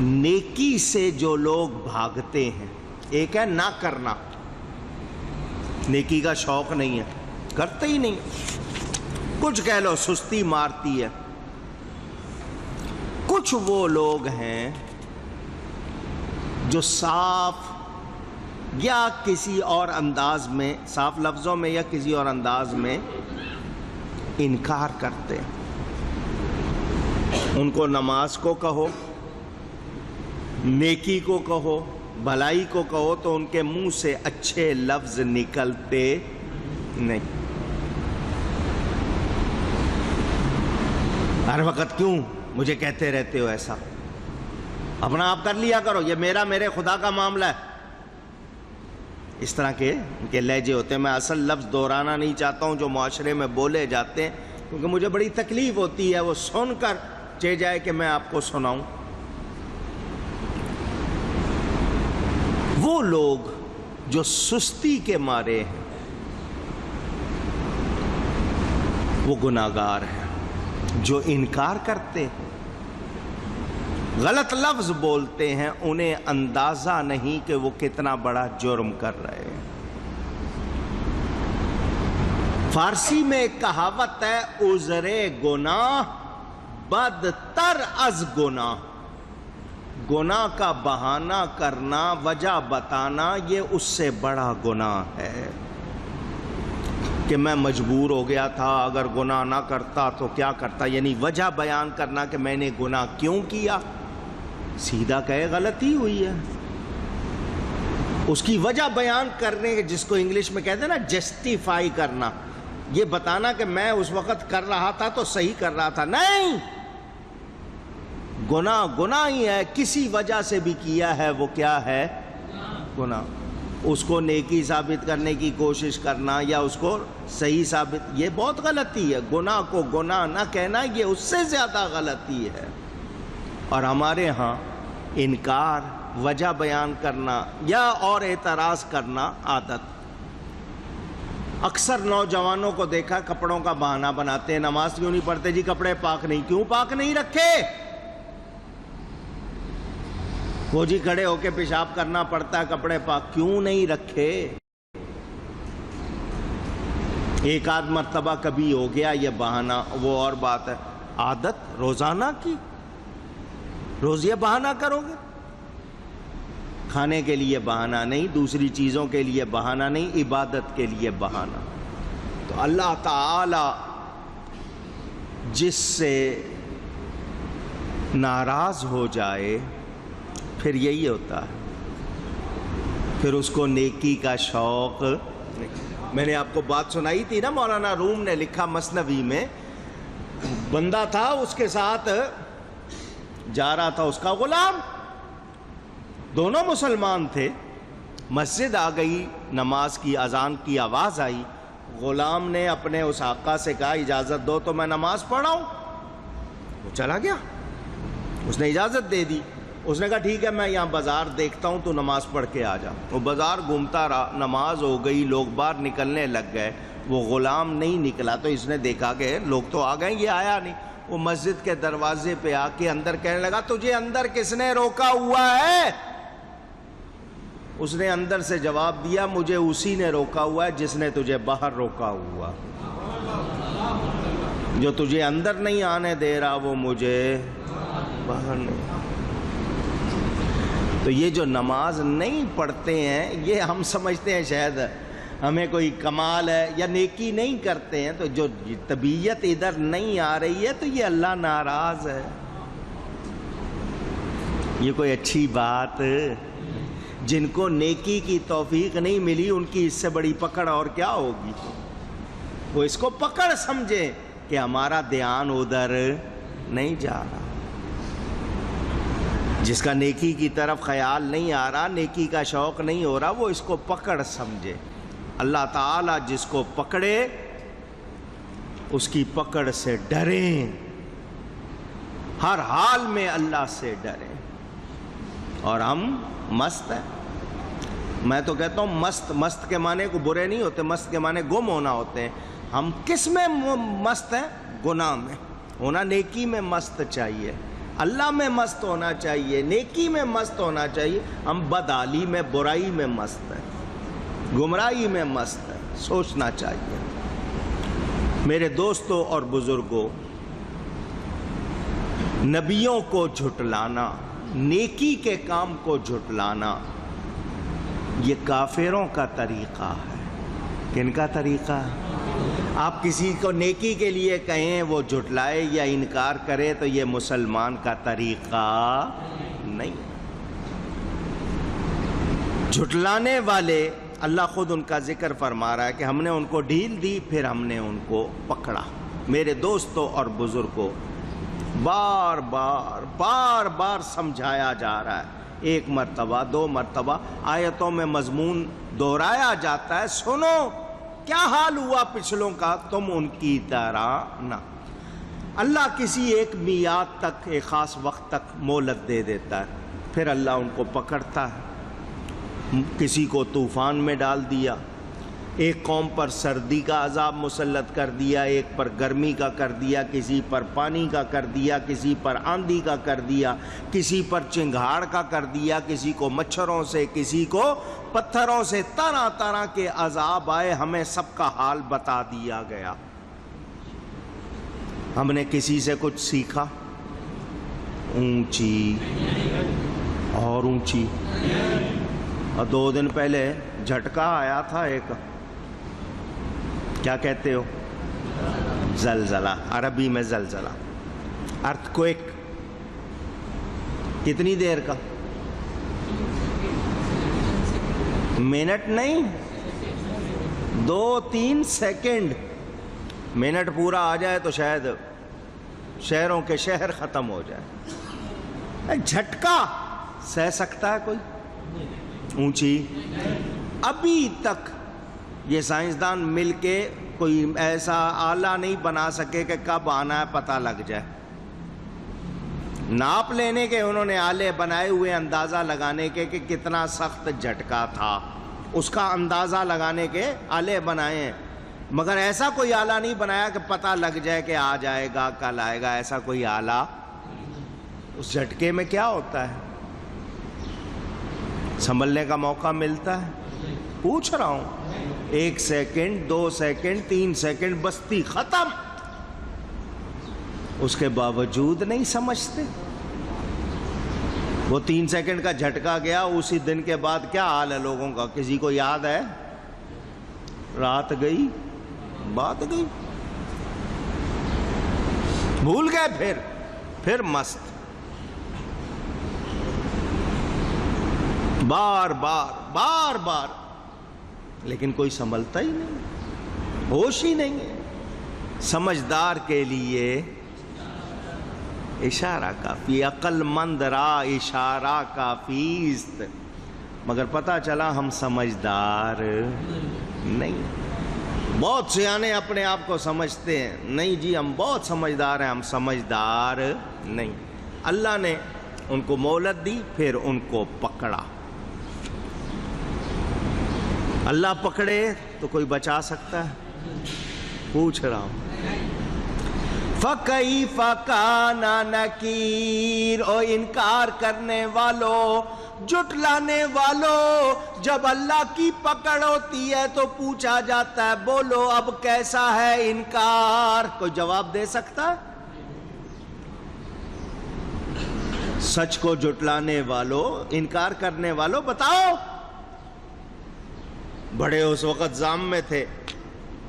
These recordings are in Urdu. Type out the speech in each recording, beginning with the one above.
نیکی سے جو لوگ بھاگتے ہیں، ایک ہے نہ کرنا، نیکی کا شوق نہیں ہے، کرتے ہی نہیں، کچھ کہہ لو سستی مارتی ہے۔ کچھ وہ لوگ ہیں جو صاف یا کسی اور انداز میں، صاف لفظوں میں یا کسی اور انداز میں انکار کرتے ہیں۔ ان کو نماز کو کہو، نیکی کو کہو، بھلائی کو کہو تو ان کے منہ سے اچھے لفظ نکلتے نہیں۔ ہر وقت کیوں مجھے کہتے رہتے ہو ایسا؟ اپنا آپ کر لیا کرو، یہ میرے خدا کا معاملہ ہے۔ اس طرح کے ان کے لہجے ہوتے ہیں۔ میں اصل لفظ دہرانا نہیں چاہتا ہوں جو معاشرے میں بولے جاتے ہیں، کیونکہ مجھے بڑی تکلیف ہوتی ہے وہ سن کر چاہے جائے کہ میں آپ کو سناؤں۔ وہ لوگ جو سستی کے مارے ہیں وہ گناہگار ہیں، جو انکار کرتے ہیں، غلط لفظ بولتے ہیں، انہیں اندازہ نہیں کہ وہ کتنا بڑا جرم کر رہے ہیں۔ فارسی میں ایک کہاوت ہے، عذر گناہ بدتر از گناہ۔ گناہ کا بہانہ کرنا، وجہ بتانا، یہ اس سے بڑا گناہ ہے کہ میں مجبور ہو گیا تھا، اگر گناہ نہ کرتا تو کیا کرتا، یعنی وجہ بیان کرنا کہ میں نے گناہ کیوں کیا۔ سیدھا کہے غلطی ہوئی ہے، اس کی وجہ بیان کرنے کے، جس کو انگلش میں کہتے ہیں نا جسٹیفائی کرنا، یہ بتانا کہ میں اس وقت کر رہا تھا تو صحیح کر رہا تھا، نہیں، گناہ گناہ ہی ہے، کسی وجہ سے بھی کیا ہے وہ کیا ہے؟ گناہ۔ اس کو نیکی ثابت کرنے کی کوشش کرنا یا اس کو صحیح ثابت، یہ بہت غلطی ہے۔ گناہ کو گناہ نہ کہنا یہ اس سے زیادہ غلطی ہے۔ اور ہمارے ہاں انکار، وجہ بیان کرنا یا اور اعتراض کرنا عادت۔ اکثر نوجوانوں کو دیکھا کپڑوں کا بہانہ بناتے ہیں، نماز کیوں نہیں پڑھتے جی؟ کپڑے پاک نہیں۔ کیوں پاک نہیں رکھے؟ وہ جی کھڑے ہو کے پیشاب کرنا پڑتا ہے، کپڑے پاک کیوں نہیں رکھے؟ ایک آدھ مرتبہ کبھی ہو گیا یہ بہانہ، وہ اور بات ہے، عادت روزانہ کی، روز یہ بہانہ کرو گے؟ کھانے کے لیے بہانہ نہیں، دوسری چیزوں کے لیے بہانہ نہیں، عبادت کے لیے بہانہ۔ تو اللہ تعالی جس سے ناراض ہو جائے پھر یہی ہوتا ہے، پھر اس کو نیکی کا شوق۔ میں نے آپ کو بات سنائی تھی نا، مولانا روم نے لکھا مثنوی میں، بندہ تھا اس کے ساتھ جا رہا تھا اس کا غلام، دونوں مسلمان تھے، مسجد آ گئی، نماز کی اذان کی آواز آئی، غلام نے اپنے اس آقا سے کہا اجازت دو تو میں نماز پڑھاؤں۔ وہ چلا گیا، اس نے اجازت دے دی۔ اس نے کہا ٹھیک ہے میں یہاں بازار دیکھتا ہوں، تو نماز پڑھ کے آ جا۔ وہ بازار گھومتا رہا، نماز ہو گئی، لوگ باہر نکلنے لگ گئے، وہ غلام نہیں نکلا۔ تو اس نے دیکھا کہ لوگ تو آ گئے، یہ آیا نہیں۔ وہ مسجد کے دروازے پہ آ کے اندر کہنے لگا تجھے اندر کس نے روکا ہوا ہے؟ اس نے اندر سے جواب دیا مجھے اسی نے روکا ہوا ہے جس نے تجھے باہر روکا ہوا، جو تجھے اندر نہیں آنے دے رہا وہ مجھے باہر نہیں۔ تو یہ جو نماز نہیں پڑھتے ہیں، یہ ہم سمجھتے ہیں شاید ہمیں کوئی کمال ہے یا نیکی نہیں کرتے ہیں، تو جو طبیعت ادھر نہیں آ رہی ہے تو یہ اللہ ناراض ہے، یہ کوئی اچھی بات۔ جن کو نیکی کی توفیق نہیں ملی ان کی اس سے بڑی پکڑ اور کیا ہوگی؟ وہ اس کو پکڑ سمجھے کہ ہمارا دھیان ادھر نہیں جا رہا۔ جس کا نیکی کی طرف خیال نہیں آ رہا، نیکی کا شوق نہیں ہو رہا، وہ اس کو پکڑ سمجھے۔ اللہ تعالیٰ جس کو پکڑے اس کی پکڑ سے ڈریں، ہر حال میں اللہ سے ڈریں۔ اور ہم مست ہیں، میں تو کہتا ہوں مست کے معنی کو برے نہیں ہوتے، مست کے معنی گم ہونا ہوتے ہیں۔ ہم کس میں مست ہیں؟ گناہ میں ہونا، نیکی میں مست چاہیے۔ اللہ میں مست ہونا چاہیے، نیکی میں مست ہونا چاہیے. ہم بدحالی میں، برائی میں مست ہیں، گمراہی میں مست ہیں. سوچنا چاہیے. میرے دوستوں اور بزرگوں، نبیوں کو جھٹلانا، نیکی کے کام کو جھٹلانا، یہ کافروں کا طریقہ ہے. کن کا طریقہ ہے؟ آپ کسی کو نیکی کے لیے کہیں وہ جھٹلائے یا انکار کرے تو یہ مسلمان کا طریقہ نہیں. جھٹلانے والے اللہ خود ان کا ذکر فرما رہا ہے کہ ہم نے ان کو ڈھیل دی، پھر ہم نے ان کو پکڑا. میرے دوستوں اور بزرگوں، بار بار سمجھایا جا رہا ہے. ایک مرتبہ، دو مرتبہ آیتوں میں مضمون دہرایا جاتا ہے. سنو کیا حال ہوا پچھلوں کا، تم ان کی طرح نہ. اللہ کسی ایک میعاد تک، ایک خاص وقت تک مہلت دے دیتا ہے، پھر اللہ ان کو پکڑتا ہے. کسی کو طوفان میں ڈال دیا، ایک قوم پر سردی کا عذاب مسلط کر دیا، ایک پر گرمی کا کر دیا، کسی پر پانی کا کر دیا، کسی پر آندھی کا کر دیا، کسی پر چنگھاڑ کا کر دیا، کسی کو مچھروں سے، کسی کو پتھروں سے. طرح طرح کے عذاب آئے، ہمیں سب کا حال بتا دیا گیا. ہم نے کسی سے کچھ سیکھا؟ اونچی اور اونچی. اور 2 دن پہلے جھٹکا آیا تھا ایک، کیا کہتے ہو؟ زلزلہ. عربی میں زلزلہ، ارتھ کوئک. کتنی دیر کا؟ منٹ نہیں، 2-3 سیکنڈ. منٹ پورا آ جائے تو شاید شہروں کے شہر ختم ہو جائے. جھٹکا سہ سکتا ہے کوئی؟ اونچی. ابھی تک یہ سائنسدان مل کے کوئی ایسا آلہ نہیں بنا سکے کہ کب آنا ہے پتہ لگ جائے. ناپ لینے کے انہوں نے آلے بنائے ہوئے، اندازہ لگانے کے کہ کتنا سخت جھٹکا تھا، اس کا اندازہ لگانے کے آلے بنائے ہیں، مگر ایسا کوئی آلہ نہیں بنایا کہ پتہ لگ جائے کہ آ جائے گا، کل آئے گا. ایسا کوئی آلہ. اس جھٹکے میں کیا ہوتا ہے؟ سنبھلنے کا موقع ملتا ہے؟ پوچھ رہا ہوں. 1 سیکنڈ، 2 سیکنڈ، 3 سیکنڈ، بستی ختم. اس کے باوجود نہیں سمجھتے. وہ 3 سیکنڈ کا جھٹکا گیا، اسی دن کے بعد کیا حال ہے لوگوں کا؟ کسی کو یاد ہے؟ رات گئی، بات گئی، بھول گئے. پھر مست. بار بار لیکن کوئی سنبھلتا ہی نہیں، ہوش ہی نہیں ہے. سمجھدار کے لیے اشارہ کافی، عقل مند را اشارہ کافی است. مگر پتہ چلا ہم سمجھدار نہیں. بہت سیانے اپنے آپ کو سمجھتے ہیں، نہیں جی ہم بہت سمجھدار ہیں، ہم سمجھدار نہیں. اللہ نے ان کو مہلت دی، پھر ان کو پکڑا. اللہ پکڑے تو کوئی بچا سکتا ہے؟ پوچھ رہا ہوں. فَكَيْفَ كَانَ نَكِيرٌ. او انکار کرنے والو، جھٹلانے والو، جب اللہ کی پکڑ ہوتی ہے تو پوچھا جاتا ہے بولو اب کیسا ہے انکار. کوئی جواب دے سکتا ہے؟ سچ کو جھٹلانے والو، انکار کرنے والو، بتاؤ. بڑے اس وقت ظام میں تھے،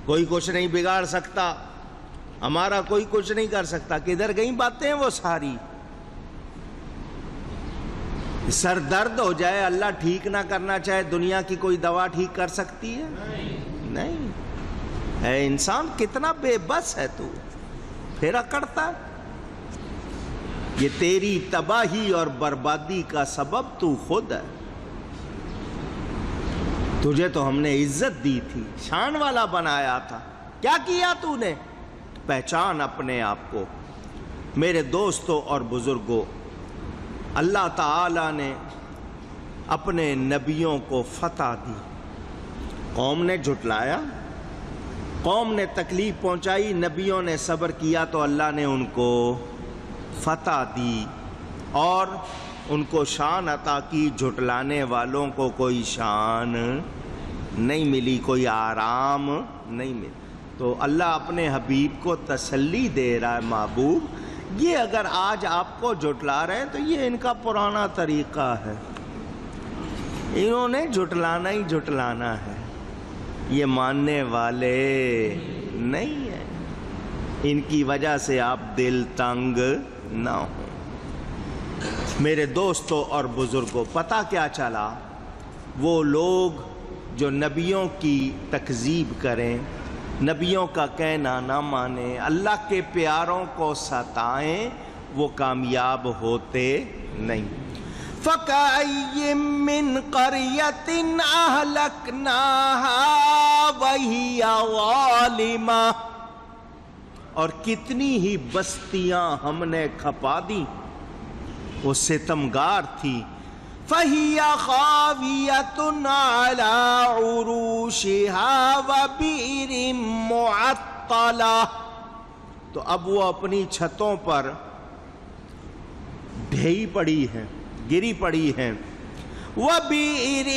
کوئی کچھ نہیں بگاڑ سکتا، ہمارا کوئی کچھ نہیں کر سکتا. کدھر گئیں باتیں وہ ساری؟ سر درد ہو جائے، اللہ ٹھیک نہ کرنا چاہے، دنیا کی کوئی دوا ٹھیک کر سکتی ہے؟ نہیں. اے انسان کتنا بے بس ہے تو، پھر اکڑتا. یہ تیری تباہی اور بربادی کا سبب تو خود ہے. تجھے تو ہم نے عزت دی تھی، شان والا بنایا تھا، کیا کیا تو نے؟ پہچان اپنے آپ کو. میرے دوستوں اور بزرگوں، اللہ تعالی نے اپنے نبیوں کو فتح دی. قوم نے جھٹلایا، قوم نے تکلیف پہنچائی، نبیوں نے صبر کیا تو اللہ نے ان کو فتح دی. اور ان کو شان عطا کی، جھٹلانے والوں کو کوئی شان نہیں ملی، کوئی آرام نہیں ملا۔ تو اللہ اپنے حبیب کو تسلی دے رہا ہے، محبوب یہ اگر آج آپ کو جھٹلا رہے ہیں تو یہ ان کا پرانا طریقہ ہے، انہوں نے جھٹلانا ہی جھٹلانا ہے، یہ ماننے والے نہیں ہیں، ان کی وجہ سے آپ دل تنگ نہ ہوں۔ میرے دوستوں اور بزرگوں، پتہ کیا چلا؟ وہ لوگ جو نبیوں کی تکذیب کریں، نبیوں کا کہنا نہ مانیں، اللہ کے پیاروں کو ستائیں، وہ کامیاب ہوتے نہیں۔ فَكَأَيٍّ مِّن قَرْيَةٍ أَهْلَكْنَاهَا وَهِيَ ظَالِمَةٌ، اور کتنی ہی بستیاں ہم نے کھپا دی، وہ ستمگار تھی۔ فَهِيَ خَاوِيَةٌ عَلَى عُرُوشِهَا وَبِئْرٍ مُعَطَّلَةٍ، تو اب وہ اپنی چھتوں پر ڈھئی پڑی ہیں، گری پڑی ہیں۔ وَبِئْرٍ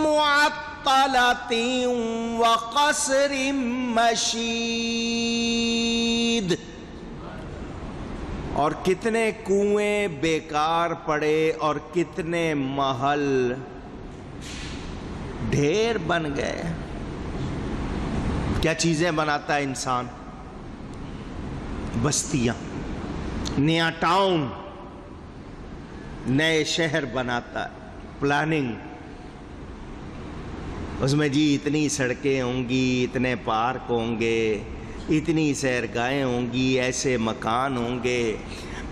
مُعَطَّلَةٍ وَقَصْرٍ مَشِيدٍ، اور کتنے کنویں بیکار پڑے اور کتنے محل ڈھیر بن گئے۔ کیا چیزیں بناتا ہے انسان؟ بستیاں، نیا ٹاؤن، نئے شہر بناتا ہے، پلاننگ، اس میں جی اتنی سڑکیں ہوں گی، اتنے پارک ہوں گے، اتنی سیرگاہیں ہوں گی، ایسے مکان ہوں گے،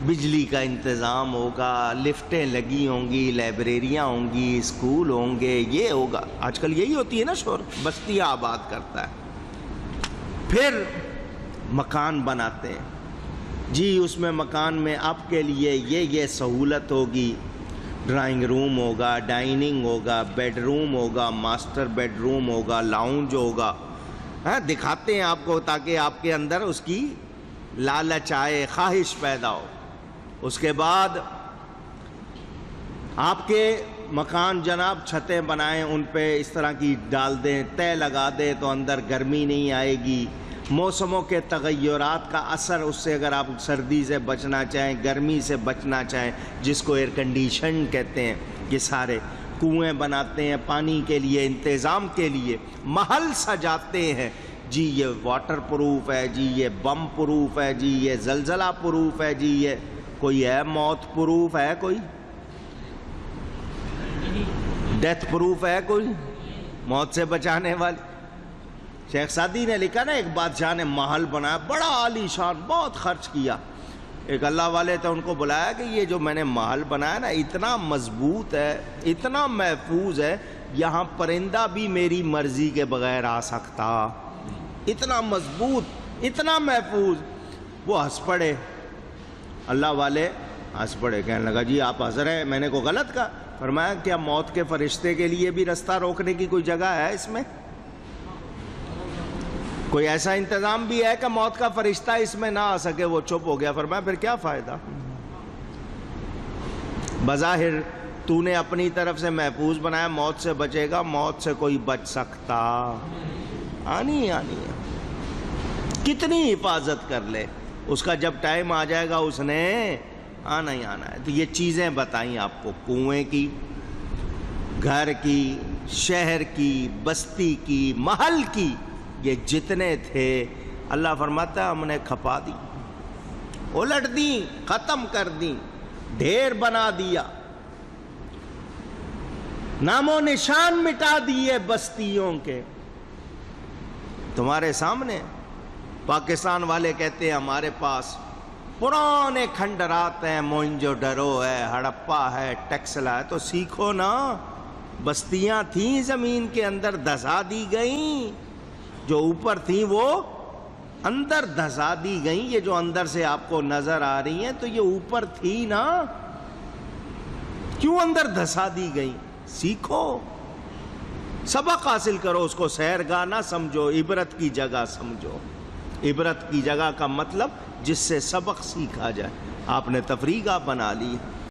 بجلی کا انتظام ہوگا، لفٹیں لگی ہوں گی، لائبریریاں ہوں گی، اسکول ہوں گے، یہ ہوگا۔ آج کل یہی ہوتی ہے نا، شور بستیاں آباد کرتا ہے۔ پھر مکان بناتے ہیں، جی اس میں مکان میں آپ کے لیے یہ سہولت ہوگی، ڈرائنگ روم ہوگا، ڈائننگ ہوگا، بیڈ روم ہوگا، ماسٹر بیڈ روم ہوگا، لاؤنج ہوگا، دکھاتے ہیں آپ کو تاکہ آپ کے اندر اس کی لالچ آئے، خواہش پیدا ہو۔ اس کے بعد آپ کے مکان جناب چھتیں بنائیں، ان پہ اس طرح کی ڈال دیں، تے لگا دیں تو اندر گرمی نہیں آئے گی۔ موسموں کے تغیرات کا اثر، اس سے اگر آپ سردی سے بچنا چاہیں، گرمی سے بچنا چاہیں، جس کو ایئر کنڈیشن کہتے ہیں، یہ سارے کنویں بناتے ہیں پانی کے لیے، انتظام کے لیے، محل سجاتے ہیں، جی یہ واٹر پروف ہے، جی یہ بم پروف ہے، جی یہ زلزلہ پروف ہے، جی یہ کوئی ہے موت پروف ہے، کوئی ڈیتھ پروف ہے، کوئی موت سے بچانے والی۔ شیخ سعدی نے لکھا نا، ایک بادشاہ نے محل بنایا بڑا عالی شان، بہت خرچ کیا، ایک اللہ والے تھے، ان کو بلایا کہ یہ جو میں نے محل بنایا نا اتنا مضبوط ہے، اتنا محفوظ ہے، یہاں پرندہ بھی میری مرضی کے بغیر آ سکتا، اتنا مضبوط، اتنا محفوظ۔ وہ ہنس پڑے، اللہ والے ہنس پڑے، کہنے لگا جی آپ ہنس رہے ہیں، میں نے کو غلط کہا؟ فرمایا کیا موت کے فرشتے کے لیے بھی رستہ روکنے کی کوئی جگہ ہے اس میں؟ کوئی ایسا انتظام بھی ہے کہ موت کا فرشتہ اس میں نہ آ سکے؟ وہ چپ ہو گیا۔ فرمایا پھر کیا فائدہ؟ بظاہر تو نے اپنی طرف سے محفوظ بنایا، موت سے بچے گا، موت سے کوئی بچ سکتا؟ آنی ہے، کتنی حفاظت کر لے، اس کا جب ٹائم آ جائے گا اس نے آنا ہی آنا ہے۔ تو یہ چیزیں بتائیں آپ کو، کنویں کی، گھر کی، شہر کی، بستی کی، محل کی، یہ جتنے تھے اللہ فرماتا ہے ہم نے کھپا دی، الٹ دی، ختم کر دی، ڈھیر بنا دیا، نام و نشان مٹا دیے بستیوں کے تمہارے سامنے۔ پاکستان والے کہتے ہیں ہمارے پاس پرانے کھنڈرات ہیں، موئنجو ڈرو ہے، ہڑپا ہے، ٹیکسلا ہے، تو سیکھو نا، بستیاں تھیں زمین کے اندر، دھسا دی گئیں، جو اوپر تھیں وہ اندر دھسا دی گئیں، یہ جو اندر سے آپ کو نظر آ رہی ہیں تو یہ اوپر تھی نا، کیوں اندر دھسا دی گئیں؟ سیکھو، سبق حاصل کرو، اس کو سیرگاہ نہ سمجھو، عبرت کی جگہ سمجھو۔ عبرت کی جگہ کا مطلب جس سے سبق سیکھا جائے۔ آپ نے تفریح گاہ بنا لی۔